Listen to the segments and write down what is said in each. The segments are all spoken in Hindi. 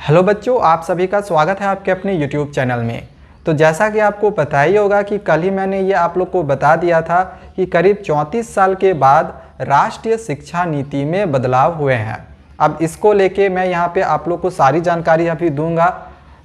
हेलो बच्चों, आप सभी का स्वागत है आपके अपने YouTube चैनल में। तो जैसा कि आपको पता ही होगा कि कल ही मैंने ये आप लोग को बता दिया था कि करीब 34 साल के बाद राष्ट्रीय शिक्षा नीति में बदलाव हुए हैं। अब इसको लेके मैं यहाँ पे आप लोग को सारी जानकारी अभी दूंगा।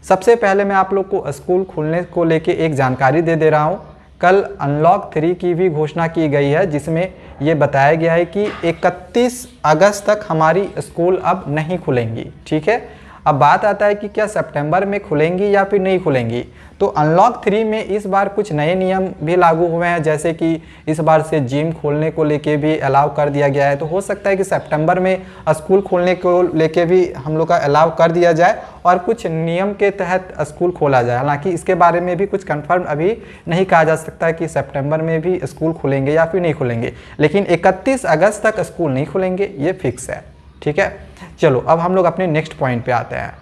सबसे पहले मैं आप लोग को स्कूल खुलने को लेके एक जानकारी दे रहा हूँ। कल अनलॉक 3 की भी घोषणा की गई है, जिसमें ये बताया गया है कि 31 अगस्त तक हमारी स्कूल अब नहीं खुलेंगी। ठीक है, अब बात आता है कि क्या सितंबर में खुलेंगी या फिर नहीं खुलेंगी। तो अनलॉक 3 में इस बार कुछ नए नियम भी लागू हुए हैं, जैसे कि इस बार से जिम खोलने को लेके भी अलाउ कर दिया गया है। तो हो सकता है कि सितंबर में स्कूल खोलने को लेके भी हम लोग का अलाउ कर दिया जाए और कुछ नियम के तहत स्कूल खोला जाए। हालांकि इसके बारे में भी कुछ कंफर्म अभी नहीं कहा जा सकता कि सितंबर में भी स्कूल खुलेंगे या फिर नहीं खुलेंगे, लेकिन 31 अगस्त तक स्कूल नहीं खुलेंगे, ये फिक्स है। ठीक है, चलो अब हम लोग अपने नेक्स्ट पॉइंट पे आते हैं।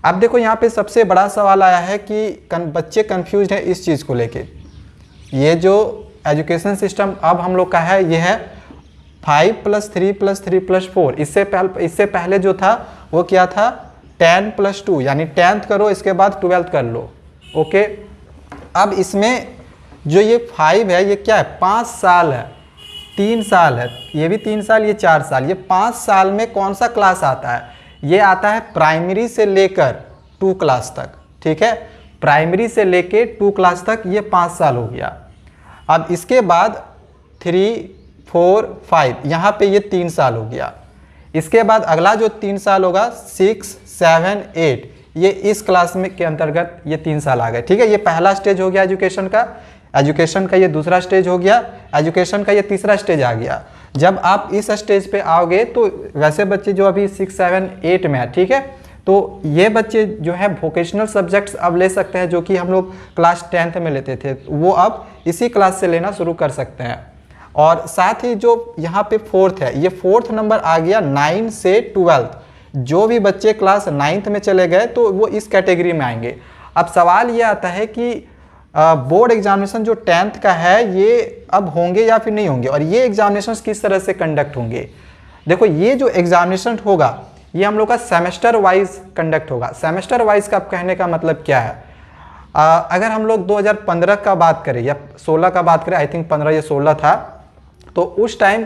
अब देखो यहाँ पे सबसे बड़ा सवाल आया है कि बच्चे कंफ्यूज हैं इस चीज़ को लेके। ये जो एजुकेशन सिस्टम अब हम लोग का है, ये है 5+3+3+4। इससे पहले जो था वो क्या था, 10+2, यानी 10th करो इसके बाद 12th कर लो। ओके, अब इसमें जो ये 5 है, ये क्या है, 5 साल है, 3 साल है, ये भी 3 साल, ये 4 साल। ये 5 साल में कौन सा क्लास आता है? ये आता है प्राइमरी से लेकर 2 क्लास तक। ठीक है, प्राइमरी से लेकर 2 क्लास तक ये 5 साल हो गया। अब इसके बाद 3, 4, 5, यहाँ पे ये 3 साल हो गया। इसके बाद अगला जो 3 साल होगा 6, 7, 8, ये इस क्लास में के अंतर्गत ये 3 साल आ गए। ठीक है, ये पहला स्टेज हो गया एजुकेशन का ये दूसरा स्टेज हो गया, एजुकेशन का ये तीसरा स्टेज आ गया। जब आप इस स्टेज पे आओगे तो वैसे बच्चे जो अभी 6, 7, 8 में है, ठीक है, तो ये बच्चे जो है वोकेशनल सब्जेक्ट्स अब ले सकते हैं, जो कि हम लोग क्लास 10th में लेते थे, वो अब इसी क्लास से लेना शुरू कर सकते हैं। और साथ ही जो यहाँ पे 4th है, ये 4th नंबर आ गया 9 से 12th। जो भी बच्चे क्लास 9th में चले गए तो वो इस कैटेगरी में आएंगे। अब सवाल ये आता है कि बोर्ड एग्जामिनेशन जो 10th का है ये अब होंगे या फिर नहीं होंगे, और ये एग्जामिनेशन किस तरह से कंडक्ट होंगे। देखो, ये जो एग्जामिनेशन होगा ये हम लोग का सेमेस्टर वाइज कंडक्ट होगा। सेमेस्टर वाइज का कहने का मतलब क्या है, अगर हम लोग 2015 का बात करें या 16 का बात करें, आई थिंक 15 या 16 था, तो उस टाइम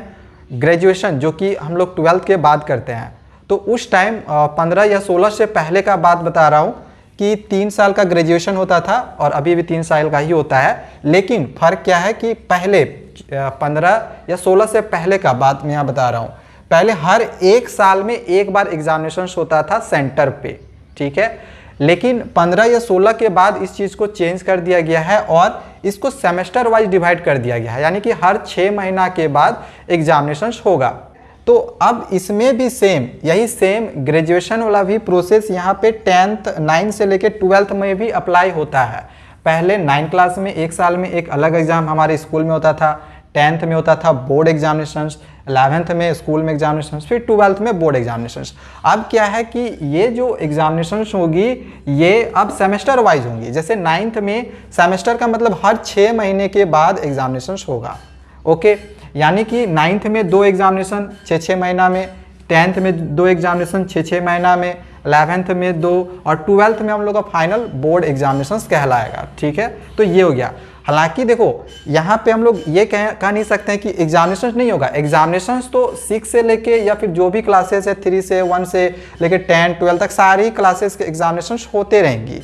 ग्रेजुएशन जो कि हम लोग 12th के बाद करते हैं, तो उस टाइम 15 या 16 से पहले का बात बता रहा हूँ कि 3 साल का ग्रेजुएशन होता था और अभी भी 3 साल का ही होता है। लेकिन फ़र्क क्या है कि पहले 15 या 16 से पहले का बात मैं यहाँ बता रहा हूँ, पहले हर 1 साल में एक बार एग्जामिनेशन होता था सेंटर पे। ठीक है, लेकिन 15 या 16 के बाद इस चीज़ को चेंज कर दिया गया है और इसको सेमेस्टर वाइज डिवाइड कर दिया गया है, यानी कि हर 6 महीना के बाद एग्जामिनेशन होगा। तो अब इसमें भी यही सेम ग्रेजुएशन वाला भी प्रोसेस यहाँ पे 10th 9 से लेके 12th में भी अप्लाई होता है। पहले 9 क्लास में 1 साल में एक अलग एग्जाम हमारे स्कूल में होता था, 10th में होता था बोर्ड एग्जामिनेशन, 11th में स्कूल में एग्जामिनेशन, फिर 12th में बोर्ड एग्जामिनेशन। अब क्या है कि ये जो एग्जामिनेशन होगी ये अब सेमेस्टर वाइज होंगी। जैसे 9th में सेमेस्टर का मतलब हर 6 महीने के बाद एग्जामिनेशन होगा। ओके, यानी कि 9th में 2 एग्जामिनेशन 6-6 महीना में, 10th में 2 एग्जामिनेशन 6-6 महीना में, 11th में 2, और 12th में हम लोग का फाइनल बोर्ड एग्जामिनेशन कहलाएगा। ठीक है, तो ये हो गया। हालांकि देखो यहाँ पे हम लोग ये कह नहीं सकते हैं कि एग्जामिनेशन नहीं होगा। एग्जामिनेशन तो 6 से लेके या फिर जो भी क्लासेस है 3 से 1 से लेके 10, 12 तक सारी क्लासेस के एग्जामिनेशन होते रहेंगी।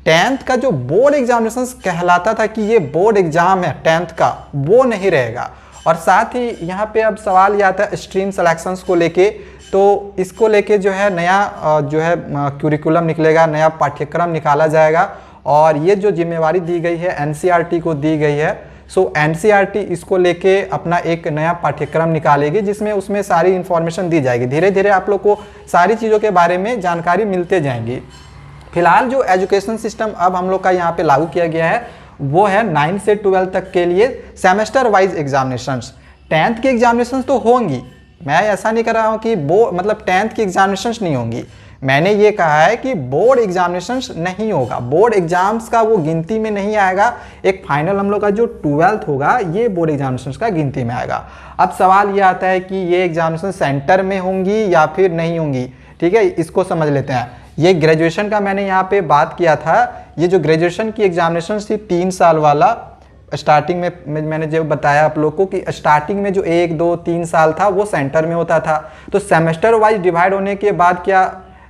10th का जो बोर्ड एग्जामिनेशन कहलाता था कि ये बोर्ड एग्जाम है 10th का, वो नहीं रहेगा। और साथ ही यहाँ पे अब सवाल ये आता है स्ट्रीम सिलेक्शंस को लेके, तो इसको लेके जो है नया जो है क्यूरिकुलम निकलेगा, नया पाठ्यक्रम निकाला जाएगा, और ये जो जिम्मेवारी दी गई है एनसीईआरटी को दी गई है। सो एनसीईआरटी इसको लेके अपना एक नया पाठ्यक्रम निकालेगी, जिसमें उसमें सारी इन्फॉर्मेशन दी जाएगी। धीरे धीरे आप लोग को सारी चीज़ों के बारे में जानकारी मिलते जाएंगी। फिलहाल जो एजुकेशन सिस्टम अब हम लोग का यहाँ पे लागू किया गया है वो है 9 से 12 तक के लिए सेमेस्टर वाइज एग्जामिनेशंस। 10th की एग्जामिनेशंस तो होंगी, मैं ऐसा नहीं कर रहा हूँ कि मतलब 10th की एग्जामिनेशंस नहीं होंगी। मैंने ये कहा है कि बोर्ड एग्जामिनेशंस नहीं होगा, बोर्ड एग्जाम्स का वो गिनती में नहीं आएगा। एक फाइनल हम लोग का जो 12th होगा ये बोर्ड एग्जामिनेशंस का गिनती में आएगा। अब सवाल ये आता है कि ये एग्जामिनेशन सेंटर में होंगी या फिर नहीं होंगी। ठीक है, इसको समझ लेते हैं। ये ग्रेजुएशन का मैंने यहाँ पे बात किया था। ये जो ग्रेजुएशन की एग्जामिनेशन थी 3 साल वाला, स्टार्टिंग में मैंने जो बताया आप लोग को कि स्टार्टिंग में जो 1, 2, 3 साल था वो सेंटर में होता था। तो सेमेस्टर वाइज डिवाइड होने के बाद क्या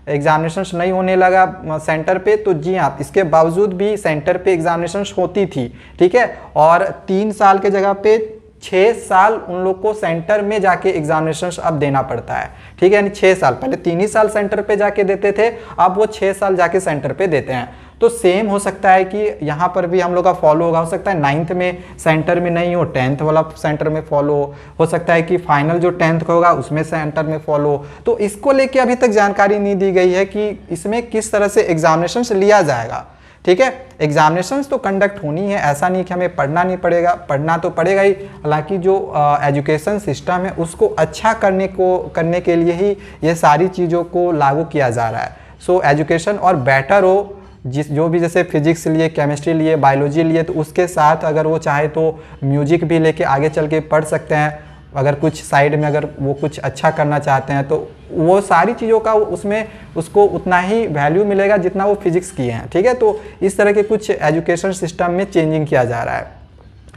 एग्जामिनेशंस नहीं होने लगा सेंटर पे? तो जी हाँ, इसके बावजूद भी सेंटर पे एग्जामिनेशंस होती थी, ठीक है। और 3 साल के जगह पे 6 साल उन लोग को सेंटर में जाके एग्जामिनेशंस अब देना पड़ता है, ठीक है। यानी 6 साल, पहले 3 ही साल सेंटर पे जाके देते थे, अब वो 6 साल जाके सेंटर पे देते हैं। तो सेम हो सकता है कि यहाँ पर भी हम लोग का फॉलो होगा। हो सकता है 9th में सेंटर में नहीं हो, 10th वाला सेंटर में फॉलो हो सकता है कि फाइनल जो 10th का होगा उसमें सेंटर में फॉलो। तो इसको लेके अभी तक जानकारी नहीं दी गई है कि इसमें किस तरह से एग्जामिनेशंस लिया जाएगा, ठीक है। एग्जामिनेशंस तो कंडक्ट होनी है, ऐसा नहीं कि हमें पढ़ना नहीं पड़ेगा, पढ़ना तो पड़ेगा ही। हालांकि जो एजुकेशन सिस्टम है उसको अच्छा करने के लिए ही ये सारी चीज़ों को लागू किया जा रहा है। सो एजुकेशन और बेटर हो, जो भी जैसे फिजिक्स लिए, केमिस्ट्री लिए, बायोलॉजी लिए, तो उसके साथ अगर वो चाहे तो म्यूजिक भी लेके आगे चल के पढ़ सकते हैं। अगर कुछ साइड में अगर वो कुछ अच्छा करना चाहते हैं तो वो सारी चीज़ों का उसमें उसको उतना ही वैल्यू मिलेगा जितना वो फिजिक्स किए हैं, ठीक है। तो इस तरह के कुछ एजुकेशन सिस्टम में चेंजिंग किया जा रहा है,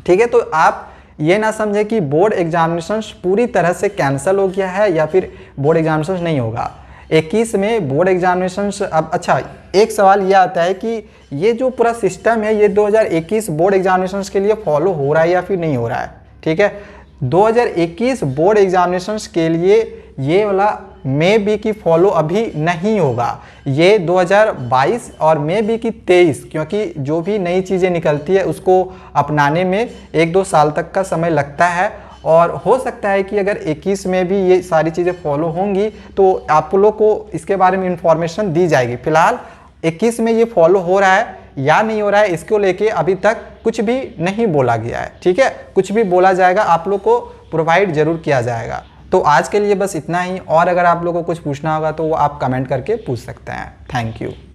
ठीक है। तो आप ये ना समझें कि बोर्ड एग्जामिनेशंस पूरी तरह से कैंसिल हो गया है या फिर बोर्ड एग्जामिनेशंस नहीं होगा। 21 में बोर्ड एग्जामिनेशंस अब अच्छा, एक सवाल ये आता है कि ये जो पूरा सिस्टम है ये 2021 बोर्ड एग्जामिनेशंस के लिए फॉलो हो रहा है या फिर नहीं हो रहा है, ठीक है। 2021 बोर्ड एग्जामिनेशंस के लिए ये वाला मे बी की फॉलो अभी नहीं होगा। ये 2022 और मे बी की 23, क्योंकि जो भी नई चीज़ें निकलती है उसको अपनाने में 1-2 साल तक का समय लगता है। और हो सकता है कि अगर 21 में भी ये सारी चीज़ें फॉलो होंगी तो आप लोग को इसके बारे में इंफॉर्मेशन दी जाएगी। फिलहाल 21 में ये फॉलो हो रहा है या नहीं हो रहा है, इसको लेके अभी तक कुछ भी नहीं बोला गया है, ठीक है। कुछ भी बोला जाएगा आप लोग को प्रोवाइड जरूर किया जाएगा। तो आज के लिए बस इतना ही, और अगर आप लोग को कुछ पूछना होगा तो वो आप कमेंट करके पूछ सकते हैं। Thank you.